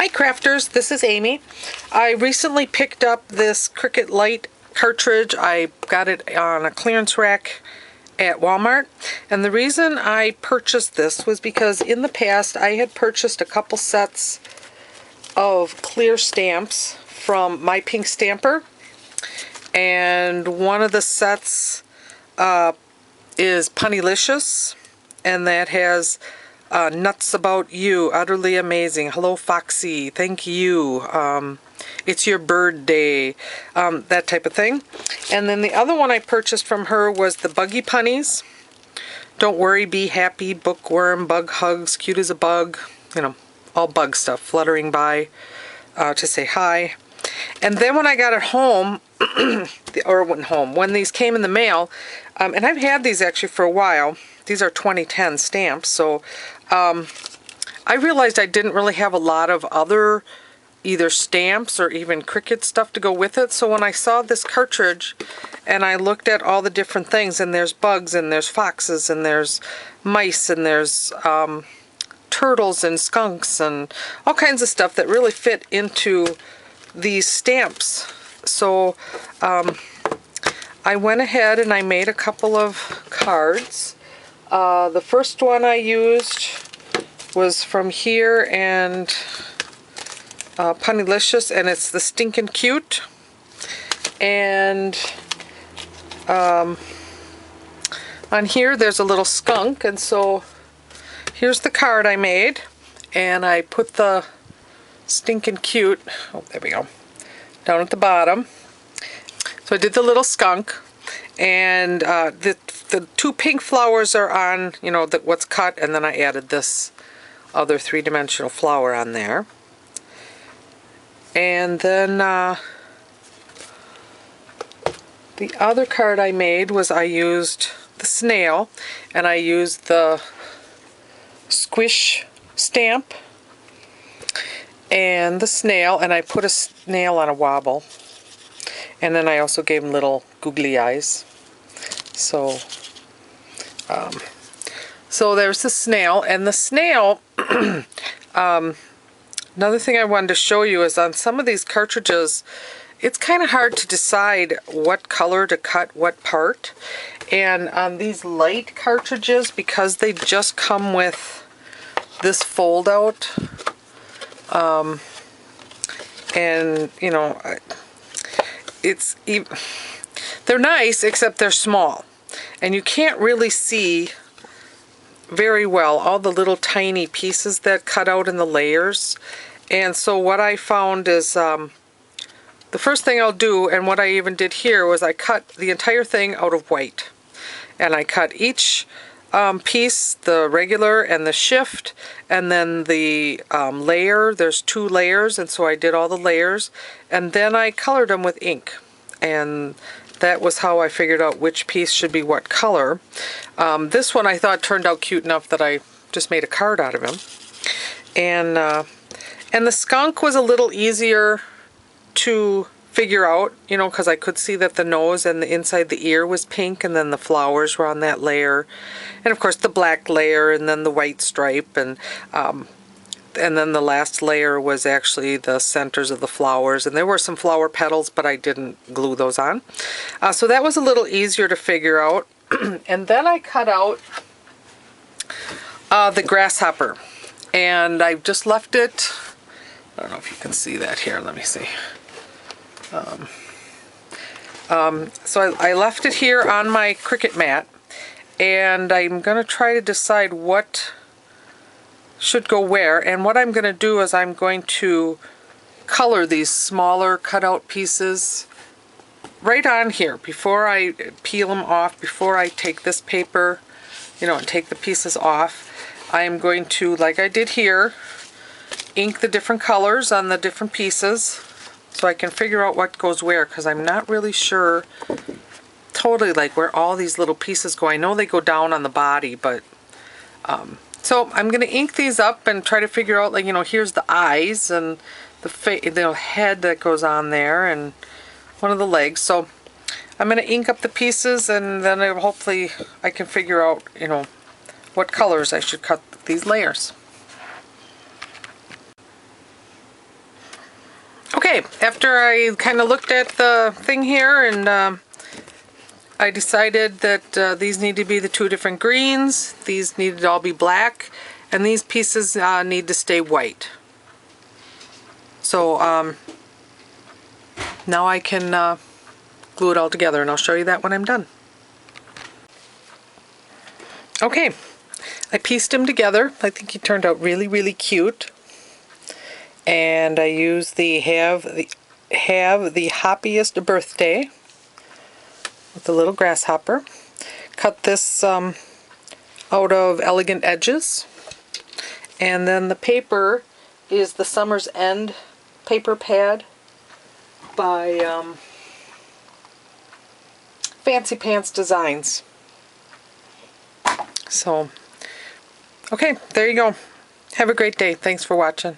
Hi crafters, this is Amy. I recently picked up this Cricut Light cartridge. I got it on a clearance rack at Walmart, and the reason I purchased this was because in the past I had purchased a couple sets of clear stamps from My Pink Stamper, and one of the sets is Punnylicious, and that has Nuts About You, Utterly Amazing, Hello Foxy, Thank You, It's Your Bird Day, that type of thing. And then the other one I purchased from her was the Buggy Punnies, Don't Worry, Be Happy, Bookworm, Bug Hugs, Cute as a Bug, you know, all bug stuff, fluttering by to say hi. And then when I got it home, when these came in the mail, and I've had these actually for a while. These are 2010 stamps, so I realized I didn't really have a lot of other either stamps or even Cricut stuff to go with it. So when I saw this cartridge and I looked at all the different things, and there's bugs and there's foxes and there's mice and there's turtles and skunks and all kinds of stuff that really fit into these stamps. So I went ahead and I made a couple of cards. The first one I used was from here and Punnylicious, and it's the Stinkin' Cute. And on here there's a little skunk, and so here's the card I made, and I put the Stinkin' Cute, oh there we go, down at the bottom. So I did the little skunk, and the two pink flowers are on, you know, what's cut, and then I added this other three-dimensional flower on there. And then the other card I made was I used the snail, and I used the squish stamp and the snail, and I put a snail on a wobble, and then I also gave him little googly eyes. So so there's the snail, and the snail, another thing I wanted to show you is on some of these cartridges, it's kind of hard to decide what color to cut what part. And on these light cartridges, because they just come with this fold out, and you know, they're nice, except they're small, and you can't really see very well all the little tiny pieces that cut out in the layers. And so what I found is the first thing I'll do, and what I even did here, was I cut the entire thing out of white, and I cut each piece, the regular and the shift, and then the layer. There's 2 layers, and so I did all the layers, and then I colored them with ink, and that was how I figured out which piece should be what color. This one I thought turned out cute enough that I just made a card out of him. And the skunk was a little easier to figure out, you know, because I could see that the nose and the inside the ear was pink, and then the flowers were on that layer, and of course the black layer, and then the white stripe, and then the last layer was actually the centers of the flowers, and there were some flower petals, but I didn't glue those on. So that was a little easier to figure out. And then I cut out the grasshopper, and I just left it. I don't know if you can see that here. Let me see. So I left it here on my Cricut mat, and I'm going to try to decide what should go where. And what I'm going to do is I'm going to color these smaller cutout pieces right on here before I peel them off, before I take this paper, you know, and take the pieces off. I am going to, like I did here, ink the different colors on the different pieces so I can figure out what goes where, because I'm not really sure totally like where all these little pieces go. I know they go down on the body, but so I'm going to ink these up and try to figure out, like, you know, here's the eyes and the head that goes on there, and one of the legs. So I'm going to ink up the pieces, and then hopefully I can figure out, you know, what colors I should cut these layers. Okay, after I kind of looked at the thing here and I decided that these need to be the two different greens, these need to all be black, and these pieces need to stay white. So now I can glue it all together, and I'll show you that when I'm done. Okay, I pieced him together. I think he turned out really, really cute. And I used the have the happiest birthday with the little grasshopper. Cut this out of Elegant Edges. And then the paper is the Summer's End paper pad by Fancy Pants Designs. So, okay, there you go. Have a great day. Thanks for watching.